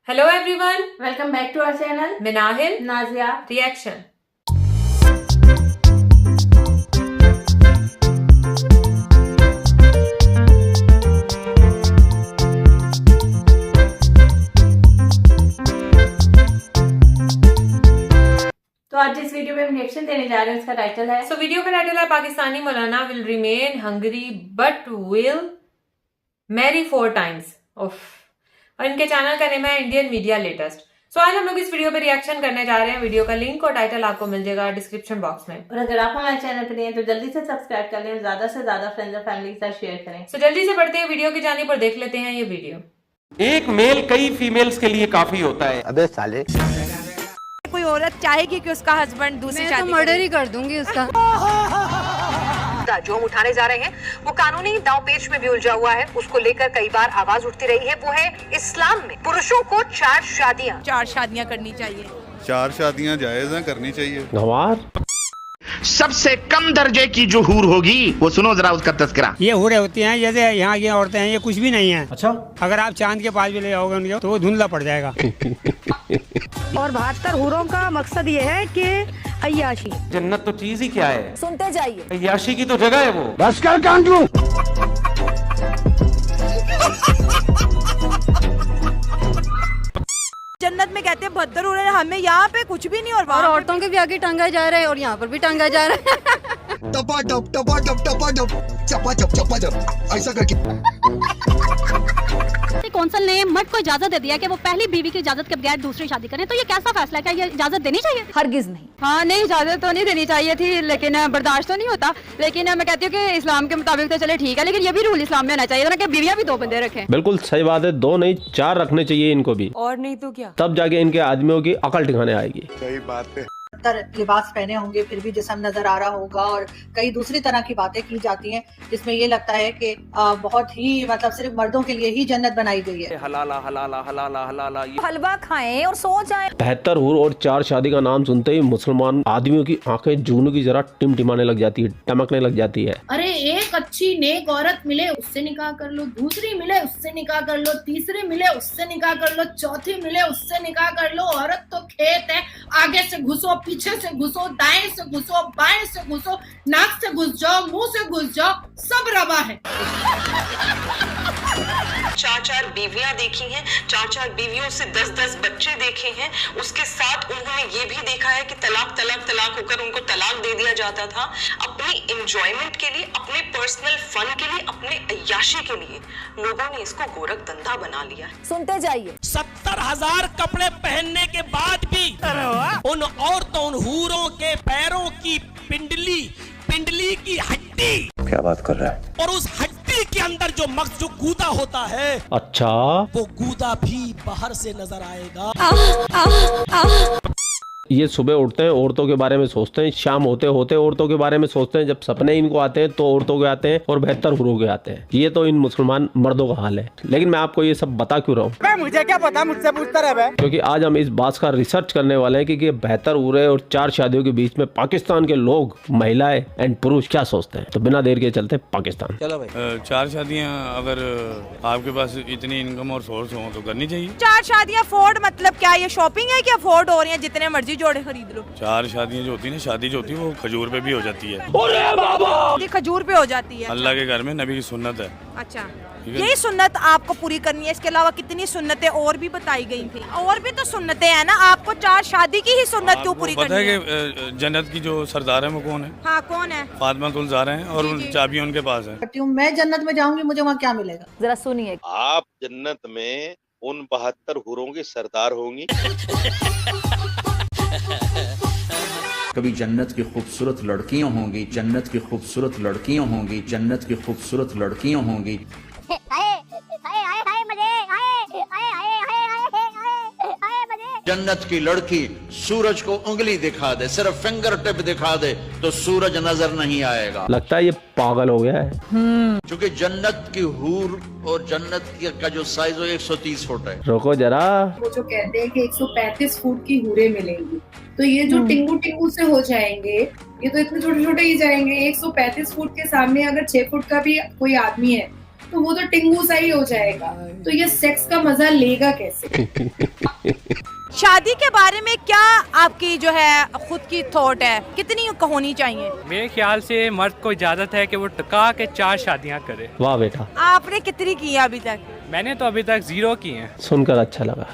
Hello everyone, welcome back to our channel. मैं Nahil, Nazia. Reaction. तो आज जिस वीडियो में हम रिएक्शन देने जा रहे हैं उसका टाइटल है वीडियो का टाइटल है पाकिस्तानी मौलाना will remain Hungary but will marry 4 times of, और इनके चैनल का नेम है इंडियन मीडिया लेटेस्ट। आज हम लोग इस वीडियो पे रिएक्शन करने जा रहे हैं। वीडियो का लिंक और टाइटल आपको मिल जाएगा डिस्क्रिप्शन बॉक्स में। और अगर आप हमारे चैनल पर नए हैं तो जल्दी से सब्सक्राइब कर लें और ज्यादा से ज्यादा फ्रेंड्स और फैमिली के साथ शेयर करें। जल्दी से बढ़ते हैं वीडियो की जानिब और देख लेते हैं ये वीडियो। एक मेल कई फीमेल्स के लिए काफी होता है। अबे साले, कोई औरत चाहेगी कि उसका हस्बैंड दूसरी शादी तो मर्डर ही कर दूंगी उसका। जो हम उठाने जा रहे हैं वो कानूनी दांवपेच में भी उलझा हुआ है। उसको लेकर कई बार आवाज उठती रही है। वो है इस्लाम में पुरुषों को 4 शादियां करनी चाहिए। 4 शादियां जायज हैं, करनी चाहिए। सबसे कम दर्जे की जो हूर होगी वो सुनो जरा उसका तस्करा। ये हूरें होती हैं जैसे यहाँ की औरतें हैं, ये कुछ भी नहीं है। अच्छा, अगर आप चांद के पास भी ले जाओगे उनके तो वो धुंधला पड़ जाएगा। और 72 हूरों का मकसद ये है कि अय्याशी। जन्नत तो चीज ही क्या है, सुनते जाइए। अय्याशी की तो जगह है वो। बस कर कांटू। जन्नत में कहते हैं 72 हो रहे हैं, हमें यहाँ पे कुछ भी नहीं। और औरतों के भी आगे टांगा जा रहा है और यहाँ पर भी टांगा जा रहा है। टपा टप टपा टप टपा टप चपा चप चपा चप ऐसा करके कौंसल ने मर्द को इजाजत दे दिया कि वो पहली बीवी की इजाजत के बगैर दूसरी शादी करें, तो ये कैसा फैसला है? क्या ये इजाजत देनी चाहिए? हरगिज नहीं। हाँ नहीं, इजाजत तो नहीं देनी चाहिए थी, लेकिन बर्दाश्त तो नहीं होता। लेकिन मैं कहती हूँ कि इस्लाम के मुताबिक तो चले ठीक है, लेकिन ये भी रूल इस्लाम में होना चाहिए ना कि बीवियां भी 2 बंदे रखें। बिल्कुल सही बात है, 2 नहीं 4 रखने चाहिए इनको भी। और नहीं तो क्या, तब जाके इनके आदमियों की अकल ठिकाने आएगी। सही बात है। लिबास पहने होंगे फिर भी जिस्म नजर आ रहा होगा, और कई दूसरी तरह की बातें की जाती हैं जिसमें ये लगता है कि बहुत ही मतलब सिर्फ मर्दों के लिए ही जन्नत बनाई गई है। हलाला हलाला हलाला हलाला। हलवा खाएं और सो जाएं। 72 हूर और 4 शादी का नाम सुनते ही मुसलमान आदमियों की आंखें जुगनू की जरा टिमटिमाने लग जाती है, टमकने लग जाती है। अरे एक अच्छी नेक औरत मिले उससे निकाह कर लो, दूसरी मिले उससे निकाह कर लो, तीसरी मिले उससे निकाह कर लो, चौथी मिले उससे निकाह कर लो। औरत तो खेत है, आगे से घुसो, पीछे से घुसो, दाएं से घुसो, बाएं से घुसो, नाक से घुस जाओ, मुंह से घुस जाओ, सब रवा है। 4 बीवियां देखी हैं, 4 बीवियों से 10 बच्चे देखे हैं। उसके साथ उन्होंने ये भी देखा है कि तलाक तलाक तलाक होकर उनको तलाक दे दिया जाता था। अपनी एंजॉयमेंट के लिए, अपने पर्सनल फन के लिए, अपने अय्याशी के लिए लोगों ने इसको गोरख धंधा बना लिया है। सुनते जाइए। 70,000 कपड़े पहनने के बाद भी उन औरतों, उन हूरों के पैरों की पिंडली की हड्डी, क्या बात कर रहा है? और उस हड्डी के अंदर जो मग़ज़ जो गूदा होता है, अच्छा, वो गूदा भी बाहर से नजर आएगा। ये सुबह उठते हैं औरतों के बारे में सोचते हैं, शाम होते होते औरतों के बारे में सोचते हैं, जब सपने इनको आते हैं तो औरतों के आते हैं और 72 हुरों के आते हैं। ये तो इन मुसलमान मर्दों का हाल है। लेकिन मैं आपको ये सब बता क्यों रहा हूँ? मुझे क्या पता, मुझसे पूछता रहे। क्योंकि आज हम इस बात का रिसर्च करने वाले हैं कि 72 हुरे और 4 शादियों के बीच में पाकिस्तान के लोग, महिलाएं एंड पुरुष क्या सोचते हैं। तो बिना देर के चलते पाकिस्तान। चलो भाई, 4 शादियां अगर आपके पास इतनी इनकम और सोर्स हो तो करनी चाहिए। 4 शादियां अफोर्ड मतलब क्या, ये शॉपिंग है कि अफोर्ड हो रही है? जितने मर्जी जोड़े खरीद लो। 4 शादियां जो होती है ना, शादी जो होती है वो खजूर पे भी हो जाती है। ये खजूर पे हो जाती है। अल्लाह के घर में नबी की सुन्नत है। अच्छा, यही सुन्नत आपको पूरी करनी है। इसके अलावा कितनी सुन्नतें और भी बताई गई थी। और भी तो सुन्नतें हैं ना, आपको 4 शादी की ही सुन्नत क्यों पूरी करनी है? पता है कि जन्नत की जो सरदार है वो कौन है? हाँ, कौन है? फातिमा ज़हरा हैं और चाबियां उनके पास है। मैं जन्नत में जाऊंगी, मुझे वहाँ क्या मिलेगा? जरा सुनिए। आप जन्नत में उन 72 हुरों की सरदार होंगी। कभी जन्नत की खूबसूरत लड़कियां होंगी, जन्नत की खूबसूरत लड़कियां होंगी, जन्नत की खूबसूरत लड़कियां होंगी। जन्नत की लड़की सूरज को उंगली दिखा दे, सिर्फ फिंगर टिप दिखा दे तो सूरज नजर नहीं आएगा। लगता है ये पागल हो गया है। क्योंकि जन्नत की हूर और जन्नत का जो साइज है 130 फुट है। रोको जरा, वो जो कहते हैं कि 135 फुट की हूरें मिलेंगी, तो ये जो टिंगू टिंगू से हो जाएंगे, ये तो इतने छोटे छोटे ही जाएंगे। 135 फुट के सामने अगर 6 फुट का भी कोई आदमी है तो वो तो टिंगू सा ही हो जाएगा, तो ये सेक्स का मजा लेगा कैसे? शादी के बारे में क्या आपकी जो है खुद की थॉट है, कितनी होनी चाहिए? मेरे ख्याल से मर्द को इजाजत है कि वो टका के 4 शादियां करे। वाह बेटा, आपने कितनी की है अभी तक? मैंने तो अभी तक 0 की हैं। सुनकर अच्छा लगा।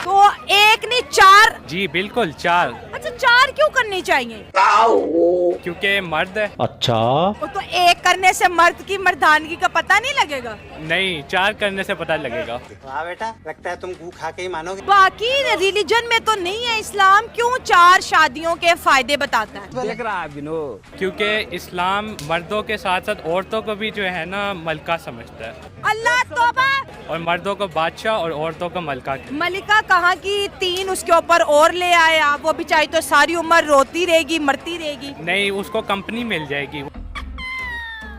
तो 1 नहीं 4? जी बिल्कुल 4। अच्छा 4 क्यों करनी चाहिए? क्योंकि मर्द है। अच्छा, तो 1 करने से मर्द की मर्दानगी का पता नहीं लगेगा? नहीं, 4 करने से पता लगेगा। वाह बेटा, लगता है तुम गू खा के ही मानोगे। बाकी रिलीजन में तो नहीं है, इस्लाम क्यों 4 शादियों के फायदे बताता है? देख रहा है क्योंकि इस्लाम मर्दों के साथ साथ औरतों को भी जो है ना मलका समझता है, अल्लाह तौबा। और मर्दों को बादशाह और औरतों को मलका। मलिका कहाँ की 3 उसके ऊपर और ले आए आप, वो बेचारी तो सारी उम्र रोती रहेगी, मरती रहेगी। नहीं, उसको कंपनी मिल जाएगी।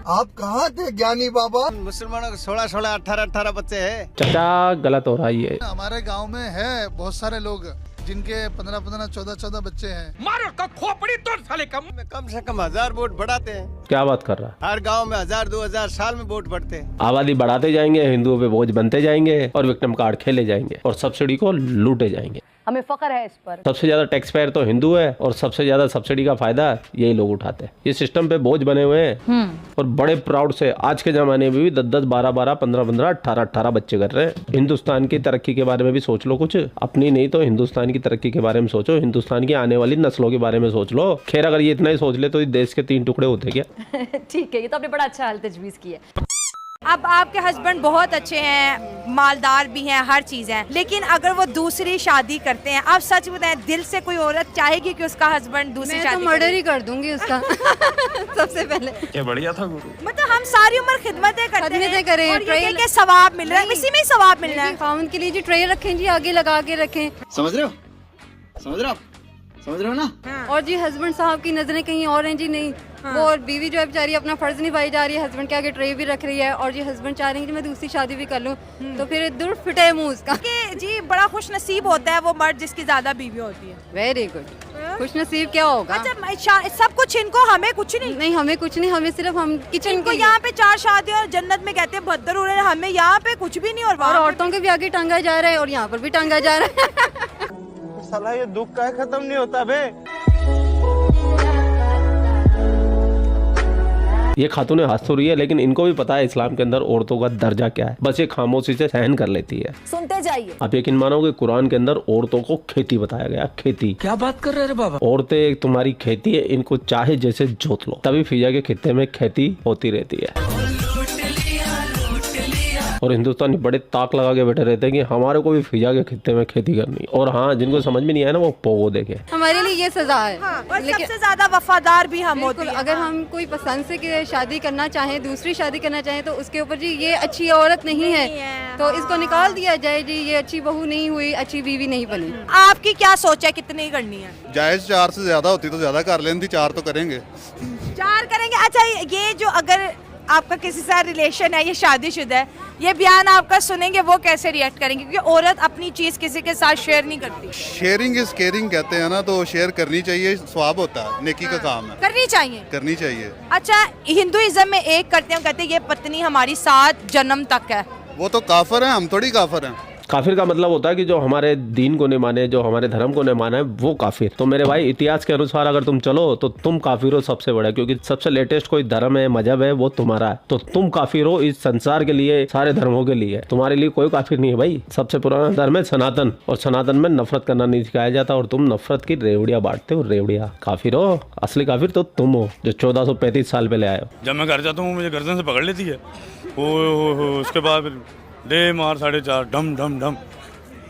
आप कहाँ थे ज्ञानी बाबा? मुसलमानों के 16-16, 18-18 बच्चे हैं। चाचा गलत हो रहा है ये। हमारे गांव में है बहुत सारे लोग जिनके 15-15, 14-14 बच्चे हैं। मारो का खोपड़ी तोड़ साले कम से कम 1000 वोट बढ़ाते हैं। क्या बात कर रहा है? हर गांव में 1000-2000 साल में वोट बढ़ते हैं। आबादी बढ़ाते जाएंगे, हिंदुओं पे बोझ बनते जाएंगे और विक्टिम कार्ड खेले जाएंगे और सब्सिडी को लूटे जाएंगे। हमें फख्र है इस पर। सबसे ज्यादा टैक्स पेयर तो हिंदू है और सबसे ज्यादा सब्सिडी का फायदा यही लोग उठाते हैं। ये सिस्टम पे बोझ बने हुए हैं और बड़े प्राउड से आज के जमाने में भी 10-10, 12-12, 15-15, 18-18 बच्चे कर रहे हैं। हिंदुस्तान की तरक्की के बारे में भी सोच लो कुछ, अपनी नहीं तो हिंदुस्तान की तरक्की के बारे में सोचो, हिंदुस्तान की आने वाली नस्लों के बारे में सोच लो। खैर अगर ये इतना ही सोच ले तो इस देश के 3 टुकड़े होते क्या? ठीक है, ये तो आपने बड़ा अच्छा हाल तजवीज़ किया। अब आपके हस्बैंड बहुत अच्छे हैं, मालदार भी हैं, हर चीज है, लेकिन अगर वो दूसरी शादी करते हैं, आप सच बताएं, दिल से कोई औरत चाहेगी कि उसका हस्बैंड दूसरी शादी? मैं तो मर्डर ही कर दूंगी उसका सबसे पहले। क्या बढ़िया था गुरु। मतलब हम सारी उम्र खिदमतें करते हैं करें, और ये के सवाब मिल रहा है, इसी में ही सवाब मिल रहा है। खाउन के लिए जो ट्रे रखें जी, आगे लगा के रखें। समझ रहे हो? समझ रहे हो ना? और जी हस्बैंड साहब की नजरें कहीं और हैं जी, नहीं वो और बीवी जो है बेचारी अपना फर्ज निभाई जा रही है, हस्बैंड के आगे ट्रे भी रख रही है, और जी हस्बैंड चाह रहे हैं कि मैं दूसरी शादी भी कर लूं, तो फिर दूर फिटे मुंह उसका। कि जी बड़ा खुश नसीब होता है वो मर्द जिसकी ज्यादा बीवी होती है। Very good. खुश नसीब क्या होगा? अच्छा सब कुछ इनको, हमें कुछ नहीं? नहीं हमें कुछ नहीं, हमें सिर्फ हम किचन को यहाँ पे 4 शादी और जन्नत में कहते हैं 72 हो रहे हैं, हमें यहाँ पे कुछ भी नहीं। और औरतों के भी आगे टांगा जा रहा है और यहाँ पर भी टांगा जा रहा है। साला ये दुख का खत्म नहीं होता बे। ये खातूने हंस तो रही है, लेकिन इनको भी पता है इस्लाम के अंदर औरतों का दर्जा क्या है, बस ये खामोशी से सहन कर लेती है। सुनते जाइए। आप यकीन मानोगे कुरान के अंदर औरतों को खेती बताया गया, खेती। क्या बात कर रहे हैं बाबा? औरतें तुम्हारी खेती है, इनको चाहे जैसे जोत लो, तभी फिजा के खित्ते में खेती होती रहती है। और हिंदुस्तानी बड़े ताक लगा के बैठे रहते हैं कि हमारे को भी फिजा के खित्ते में खेती करनी। और हाँ, जिनको समझ में नहीं आया ना वो पोगो देखे। हमारे लिए ये सजा है। और सबसे ज्यादा वफादार भी हम होते हैं। अगर हम कोई पसंद से शादी करना चाहें, दूसरी शादी करना चाहें, तो उसके ऊपर जी ये अच्छी औरत नहीं है तो इसको निकाल दिया जाए जी, ये अच्छी बहू नहीं हुई, अच्छी बीवी नहीं बनी। आपकी क्या सोच है, कितनी करनी है? जायज 4 से ज्यादा होती तो ज्यादा कर लेती, 4 तो करेंगे। 4 करेंगे। अच्छा ये जो अगर आपका किसी से रिलेशन है, ये शादीशुदा है, ये बयान आपका सुनेंगे वो कैसे रिएक्ट करेंगे? क्योंकि औरत अपनी चीज किसी के साथ शेयर नहीं करती। शेयरिंग इज केयरिंग कहते हैं ना, तो शेयर करनी चाहिए, स्वाब होता है, नेकी का काम है, करनी चाहिए, करनी चाहिए। अच्छा हिंदुइज्म में एक करते हैं, कहते हैं ये पत्नी हमारी 7 जन्म तक है। वो तो काफिर है, हम थोड़ी काफिर हैं। काफिर का मतलब होता है कि जो हमारे दीन को नहीं माने, जो हमारे धर्म को नहीं माना है, वो काफिर। तो मेरे भाई इतिहास के अनुसार अगर तुम चलो तो तुम काफिर हो सबसे बड़ा, क्योंकि सबसे लेटेस्ट कोई धर्म है, मजहब है, वो तुम्हारा है। तो तुम काफिर हो इस संसार के लिए, सारे धर्मों के लिए। तुम्हारे लिए कोई काफिर नहीं है भाई। सबसे पुराना धर्म है सनातन, और सनातन में नफरत करना नहीं सिखाया जाता, और तुम नफरत की रेवड़ियां बांटते हो। रेवड़िया काफिर हो, असली काफिर तो तुम हो जो 1435 साल पहले आए हो। जब मैं घर जाता हूँ मुझे गर्दन से पकड़ लेती है, उसके बाद दे मार 4.5 डम डम डम।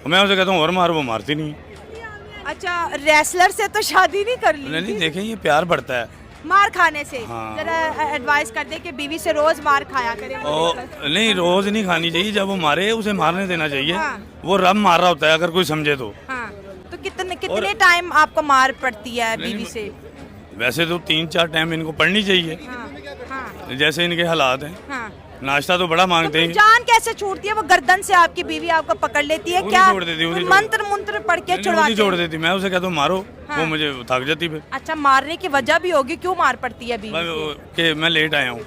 मैं उसे कहता हूँ और मार, वो मारती नहीं। अच्छा रेसलर से तो शादी नहीं कर ली? नहीं, देखें ये प्यार बढ़ता है मार खाने से। हाँ। जरा एडवाइस कर दे कि बीवी से रोज मार खाया करे। नहीं, रोज नहीं खानी चाहिए, जब वो मारे उसे मारने देना चाहिए। हाँ। वो रब मार रहा होता है अगर कोई समझे तो। हाँ। तो कितने टाइम आपको मार पड़ती है बीवी से? वैसे तो 3-4 टाइम इनको पढ़नी चाहिए। हाँ। जैसे इनके हालात हैं। हाँ। नाश्ता तो बड़ा मांगते हैं। जान कैसे छूटती है? वो गर्दन से आपकी बीवी आपको पकड़ लेती है क्या? मंत्र पढ़ के छुड़वाती? छोड़ देती, मैं उसे कहता हूँ मारो। हाँ। वो मुझे थक जाती फिर। अच्छा मारने की वजह भी होगी, क्यों मार पड़ती है बीवी कि मैं लेट आया हूँ।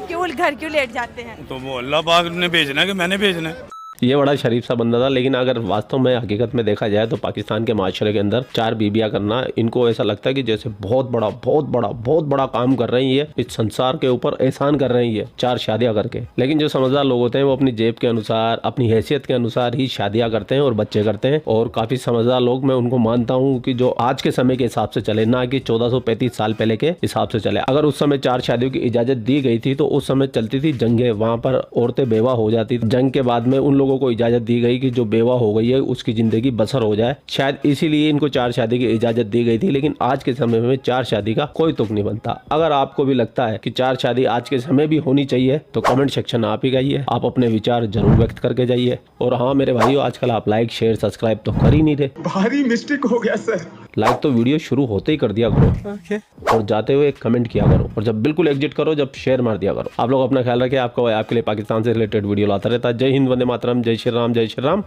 क्यों घर क्यों लेट जाते हैं? तो वो अल्लाह पाक ने भेजना है कि मैंने भेजना है? ये बड़ा शरीफ सा बंदा था, लेकिन अगर वास्तव में हकीकत में देखा जाए तो पाकिस्तान के माशरे के अंदर 4 बीबियां करना, इनको ऐसा लगता है कि जैसे बहुत बड़ा काम कर रही है, इस संसार के ऊपर एहसान कर रही है 4 शादियां करके। लेकिन जो समझदार लोग होते हैं वो अपनी जेब के अनुसार, अपनी हैसियत के अनुसार ही शादियां करते हैं और बच्चे करते हैं। और काफी समझदार लोग, मैं उनको मानता हूँ कि जो आज के समय के हिसाब से चले, ना कि 1435 साल पहले के हिसाब से चले। अगर उस समय 4 शादियों की इजाजत दी गई थी तो उस समय चलती थी जंगें, वहां पर औरतें बेवा हो जाती थी। जंग के बाद में उन लोगों को इजाजत दी गई कि जो बेवा हो गई है उसकी जिंदगी बसर हो जाए, शायद इसीलिए इनको 4 शादी की इजाजत दी गई थी। लेकिन आज के समय में 4 शादी का कोई तुक नहीं बनता। अगर आपको भी लगता है कि 4 शादी आज के समय भी होनी चाहिए तो कमेंट सेक्शन आप ही जाइए, आप अपने विचार जरूर व्यक्त करके जाइए। और हाँ मेरे भाइयों, आजकल आप लाइक शेयर सब्सक्राइब तो कर ही नहीं रहे। भारी मिस्टेक हो गया सर। लाइक तो वीडियो शुरू होते ही कर दिया करो और जाते हुए एक कमेंट किया करो, और जब बिल्कुल एग्जिट करो जब शेयर मार दिया करो। आप लोग अपना ख्याल रखें, आपके लिए पाकिस्तान से रिलेटेड वीडियो लाता रहता है। जय हिंद, वंदे मातरम, जय श्री राम, जय श्री राम,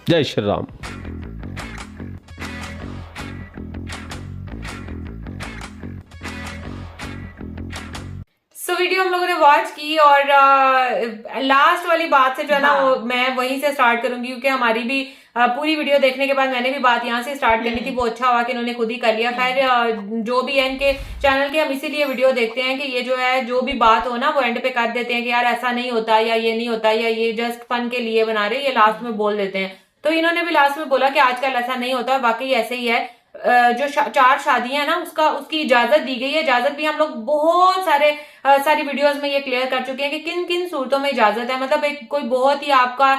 जय श्री राम। सो वीडियो हम लोगों ने वॉच की और लास्ट वाली बात से जो है ना वो मैं वहीं से स्टार्ट करूंगी, क्योंकि हमारी भी पूरी वीडियो देखने के बाद मैंने भी बात यहाँ से स्टार्ट करनी थी। वो अच्छा हुआ कि इन्होंने खुद ही कर लिया। खैर जो भी है इनके चैनल के, हम इसीलिए वीडियो देखते हैं कि ये जो है जो भी बात हो ना वो एंड पे कर देते हैं कि यार ऐसा नहीं होता या ये नहीं होता या ये जस्ट फन के लिए बना रहे, ये लास्ट में बोल देते हैं। तो इन्होंने भी लास्ट में बोला कि आजकल ऐसा नहीं होता, वाकई ऐसे ही है। जो 4 शादियां है ना उसकी इजाजत दी गई है। इजाजत भी हम लोग बहुत सारी वीडियोस में ये क्लियर कर चुके हैं कि किन किन सूरतों में इजाजत है। मतलब एक कोई बहुत ही आपका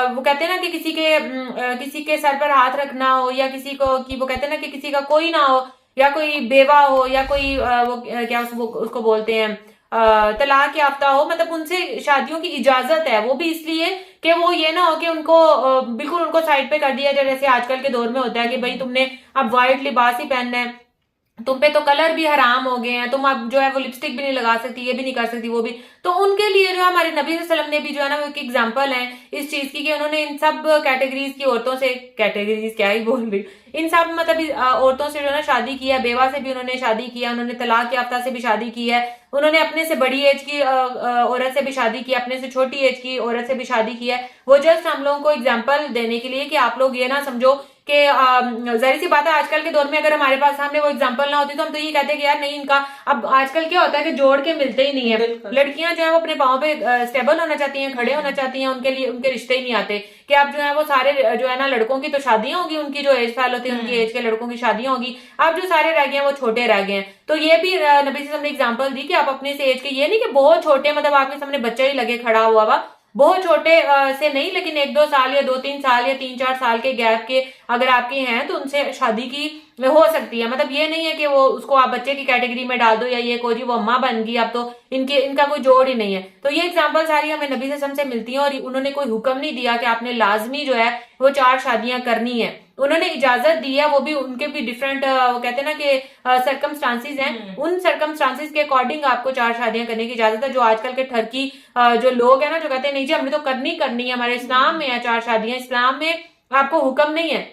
वो कहते हैं ना कि किसी के सर पर हाथ रखना हो, या किसी को कि वो कहते हैं ना कि किसी का कोई ना हो, या कोई बेवा हो, या कोई वो क्या उसको बोलते हैं तलाक याफ्ता हो, मतलब उनसे शादियों की इजाजत है। वो भी इसलिए कि वो ये ना हो कि उनको बिल्कुल उनको साइड पे कर दिया जाए, जैसे आजकल के दौर में होता है कि भाई तुमने अब व्हाइट लिबास ही पहनना है, तुम पे तो कलर भी हराम हो गए हैं, तुम अब जो है वो लिपस्टिक भी नहीं लगा सकती, ये भी नहीं कर सकती, वो भी। तो उनके लिए जो हमारे नबी सल्लल्लाहु अलैहि वसल्लम ने भी जो है ना वो एक एग्जांपल है इस चीज की कि उन्होंने इन सब कैटेगरीज की औरतों से, कैटेगरीज क्या ही बोल रही, इन सब मतलब औरतों से जो है ना शादी की है। बेवा से भी उन्होंने शादी किया, उन्होंने तलाक याफ्ता से भी शादी की है, उन्होंने अपने से बड़ी एज की औरत से भी शादी की, अपने से छोटी एज की औरत से भी शादी की है। वो जस्ट हम लोगों को एग्जाम्पल देने के लिए कि आप लोग ये ना समझो कि जाहिर सी बात है आजकल के दौर में अगर हमारे पास सामने वो एग्जांपल ना होती तो हम तो ये कहते हैं कि यार नहीं इनका। अब आजकल क्या होता है कि जोड़ के मिलते ही नहीं है। लड़कियां जो है वो अपने पाँव पे स्टेबल होना चाहती हैं, खड़े होना चाहती हैं, उनके लिए उनके रिश्ते ही नहीं आते कि अब जो है वो सारे जो है ना लड़कों की तो शादियां होगी, उनकी जो एज फैल होती है उनकी एज के लड़कों की शादियां होगी। अब जो सारे रह गए हैं वो छोटे रह गए हैं। तो ये भी नबी से हमने एग्जाम्पल दी कि आप अपने से एज के, ये नहीं कि बहुत छोटे मतलब आपके सामने बच्चा ही लगे खड़ा हुआ वा, बहुत छोटे से नहीं, लेकिन 1-2 साल या 2-3 साल या 3-4 साल के गैप के अगर आपके हैं तो उनसे शादी की हो सकती है। मतलब ये नहीं है कि वो उसको आप बच्चे की कैटेगरी में डाल दो या ये को जी वो अम्मा बन गई, अब तो इनका कोई जोड़ ही नहीं है। तो ये एग्जांपल सारी हमें नबी से मिलती हैं और उन्होंने कोई हुक्म नहीं दिया कि आपने लाजमी जो है वो 4 शादियां करनी है। उन्होंने इजाजत दी है, वो भी उनके भी डिफरेंट वो कहते हैं ना कि सर्कमस्टांसिस हैं, उन सर्कमस्टांसिस के अकॉर्डिंग आपको 4 शादियां करने की इजाजत है। जो आजकल के ठरकी जो लोग हैं ना जो कहते हैं नहीं जी हमने तो करनी है, हमारे इस्लाम में है 4 शादियां, इस्लाम में आपको हुक्म नहीं है।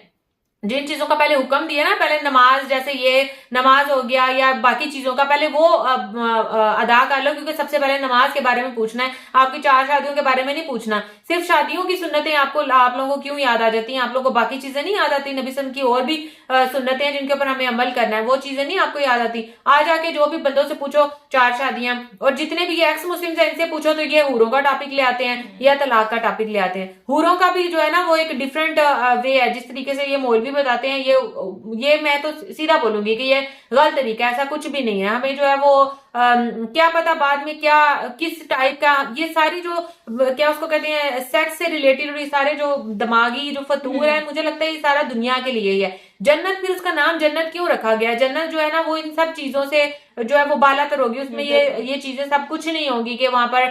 जिन चीजों का पहले हुक्म दिया ना, पहले नमाज, जैसे ये नमाज हो गया या बाकी चीजों का पहले वो अदा कर लो, क्योंकि सबसे पहले नमाज के बारे में पूछना है, आपकी 4 शादियों के बारे में नहीं पूछना। सिर्फ शादियों की सुन्नतें आप लोगों को क्यों याद आ जाती हैं, आप लोगों को बाकी चीजें नहीं याद आती? नबी सल्लल्लाहु अलैहि वसल्लम की और भी सुन्नतें हैं जिनके ऊपर हमें अमल करना है, वो चीजें नहीं आपको याद आती? आज आके जो भी बंदों से पूछो 4 शादियां, और जितने भी एक्स मुस्लिम है इनसे पूछो तो ये हूरों का टॉपिक ले आते हैं या तलाक का टॉपिक ले आते हैं। हूरों का भी जो है ना वो एक डिफरेंट वे है, जिस तरीके से ये मौलवी बताते हैं, ये मैं तो सीधा बोलूंगी कि ये गलत तरीका है, ऐसा कुछ भी नहीं है। हमें जो है वो क्या पता बाद में क्या किस टाइप का ये सारी जो क्या उसको कहते हैं सेक्स से रिलेटेड और ये सारे जो दिमागी जो फतूर है, मुझे लगता है ये सारा दुनिया के लिए ही है। जन्नत, फिर उसका नाम जन्नत क्यों रखा गया? जन्नत जो है ना वो इन सब चीजों से जो है वो बालातर होगी, उसमें ये चीजें सब कुछ नहीं होगी कि वहां पर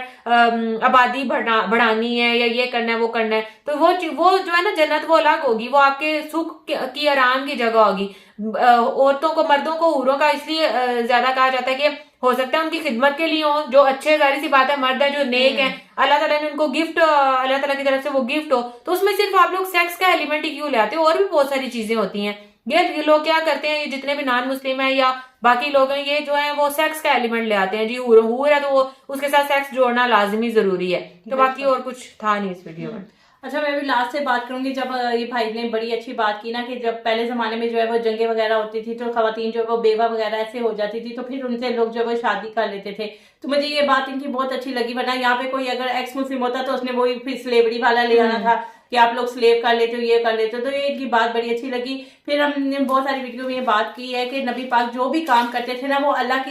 आबादी बढ़ानी है या ये करना है वो करना है। तो वो जो है ना जन्नत वो अलग होगी, वो आपके सुख की आराम की जगह होगी। औरतों को, मर्दों को हूरों का इसलिए ज्यादा कहा जाता है कि हो सकता है उनकी खिदमत के लिए हो, जो अच्छे, जाहिर सी बात है मर्द है जो नेक है, अल्लाह ताला ने उनको गिफ्ट, अल्लाह ताला की तरफ से वो गिफ्ट हो, तो उसमें सिर्फ आप लोग सेक्स का एलिमेंट ही क्यों ले आते हो? और भी बहुत सारी चीजें होती हैं। ये लोग क्या करते हैं, ये जितने भी नॉन मुस्लिम है या बाकी लोग हैं ये जो है वो सेक्स का एलिमेंट ले आते हैं जी, हूर है तो वो उसके साथ सेक्स जोड़ना लाजमी जरूरी है। तो बाकी और कुछ था नहीं इस वीडियो में। अच्छा, मैं भी लास्ट से बात करूंगी। जब ये भाई ने बड़ी अच्छी बात की ना कि जब पहले जमाने में जो है वो जंगे वगैरह होती थी तो खवातीन जो है वो बेवा वगैरह ऐसे हो जाती थी, तो फिर उनसे लोग जो है वो शादी कर लेते थे। तो मुझे ये बात इनकी बहुत अच्छी लगी, वरना यहाँ पे कोई अगर एक्स मुस्लिम होता तो उसने वही फिर स्लेवरी वाला ले आना था कि आप लोग स्लेव कर लेते हो, ये कर लेते हो। तो ये इनकी बात बड़ी अच्छी लगी। फिर हमने बहुत सारी वीडियो में ये बात की है कि नबी पाक जो भी काम करते थे ना वो अल्लाह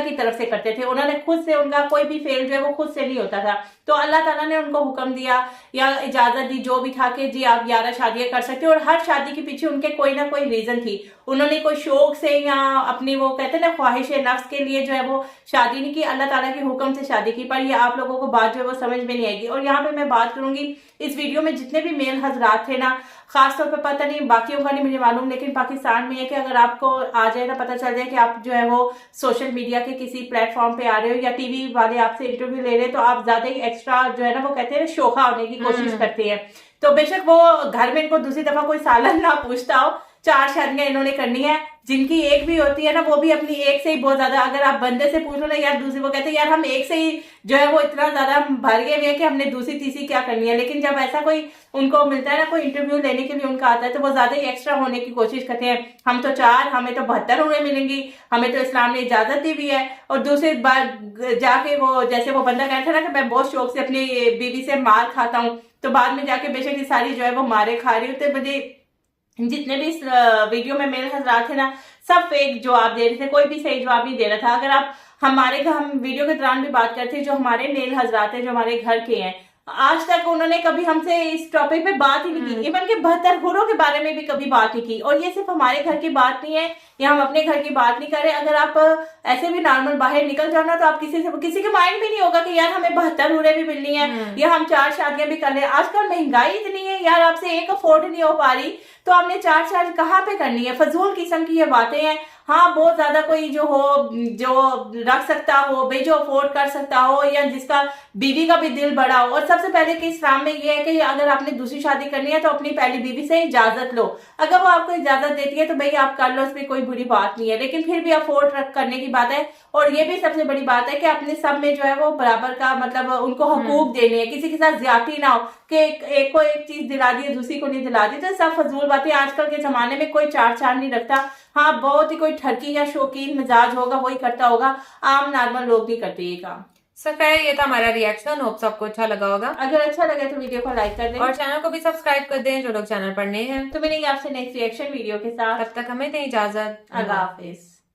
की तरफ से करते थे। उन्होंने खुद से, उनका कोई भी फेल जो है वो खुद से नहीं होता था। तो अल्लाह ताला ने उनको हुक्म दिया या इजाजत दी जो भी था कि जी आप 11 शादियां कर सकते हो, और हर शादी के पीछे उनके कोई ना कोई रीजन थी। उन्होंने कोई शौक से या अपनी वो कहते हैं ना ख्वाहिश नफ्स के लिए जो है वो शादी नहीं की, अल्लाह ताला के हुक्म से शादी की। पर ये आप लोगों को बात जो है वो समझ में नहीं आएगी। और यहाँ पे मैं बात करूंगी इस वीडियो में जितने भी मेल हजरात थे ना, खासतौर पे पता नहीं बाकियों का नहीं मुझे मालूम, लेकिन पाकिस्तान में है कि अगर आपको आ जाए ना, पता चल जाए कि आप जो है वो सोशल मीडिया के किसी प्लेटफॉर्म पे आ रहे हो या टीवी वाले आपसे इंटरव्यू ले रहे हैं, तो आप ज्यादा ही एक्स्ट्रा जो है ना वो कहते हैं शोखा होने की कोशिश करते हैं। तो बेशक वो घर में इनको दूसरी दफा कोई सालन ना पूछता हो, 4 शादियां इन्होंने करनी है, जिनकी एक भी होती है ना वो भी अपनी एक से ही बहुत ज्यादा। अगर आप बंदे से पूछो ना यार दूसरी, वो कहते हैं यार हम एक से ही जो है वो इतना ज्यादा भर गए हुए हैं कि हमने दूसरी तीसरी क्या करनी है। लेकिन जब ऐसा कोई उनको मिलता है ना, कोई इंटरव्यू लेने के लिए उनका आता है, तो वो ज्यादा ही एक्स्ट्रा होने की कोशिश करते हैं। हम तो 4, हमें तो 72 हुए मिलेंगी, हमें तो इस्लाम ने इजाजत दी हुई है। और दूसरी बार जाके वो जैसे वो बंदा कहता है ना कि मैं बहुत शौक से अपनी बीवी से मार खाता हूँ, तो बाद में जाके बेशक ये सारी जो है वो मारे खा रही होते। मुझे जितने भी इस वीडियो में मेरे हजरात थे ना, सब फेक जवाब दे रहे थे, कोई भी सही जवाब नहीं दे रहा था। अगर आप हम वीडियो के दौरान भी बात करते हैं, जो हमारे मेल हजरात हैं जो हमारे घर के हैं, आज तक उन्होंने कभी हमसे इस टॉपिक पे बात ही नहीं की। इवन के 72 हुरों के बारे में भी कभी बात नहीं की। और ये सिर्फ हमारे घर की बात नहीं है या हम अपने घर की बात नहीं कर रहे। अगर आप ऐसे भी नॉर्मल बाहर निकल जाओ ना, तो आप किसी के माइंड में नहीं होगा कि यार हमें 72 हुरे भी मिलनी है या हम 4 शादियां भी कर ले। आजकल महंगाई इतनी है यार, आपसे एक अफोर्ड नहीं हो पा रही तो आपने 4 शादी कहाँ पे करनी है। फजूल किस्म की ये बातें हैं। हाँ, बहुत ज्यादा कोई जो हो, जो रख सकता हो भाई, जो अफोर्ड कर सकता हो या जिसका बीवी का भी दिल बड़ा हो। और सबसे पहले कि इस्लाम में ये है कि अगर आपने दूसरी शादी करनी है तो अपनी पहली बीवी से इजाजत लो। अगर वो आपको इजाजत देती है तो भाई आप कर लो, उसमें कोई बुरी बात नहीं है। लेकिन फिर भी अफोर्ड करने की बात है। और ये भी सबसे बड़ी बात है कि अपने सब में जो है वो बराबर का मतलब उनको हकूक देने हैं, किसी के साथ ज्यादती ना हो कि एक को एक चीज दिला दी दूसरी को नहीं दिला दी। तो सब फजूल बातें। आजकल के जमाने में कोई 4 नहीं रखता। हाँ, बहुत ही कोई ठरकी या शौकीन मिजाज होगा वही करता होगा, आम नॉर्मल लोग नहीं करते ये काम। खैर ये था हमारा रिएक्शन। होप सबको अच्छा लगा होगा। अगर अच्छा लगे तो वीडियो को लाइक कर दें और चैनल को भी सब्सक्राइब कर दें जो लोग चैनल पर नए हैं। तो मिलेंगे आपसे नेक्स्ट रिएक्शन वीडियो के साथ। तब तक हमें दें इजाजत। अल्लाह हाफिज।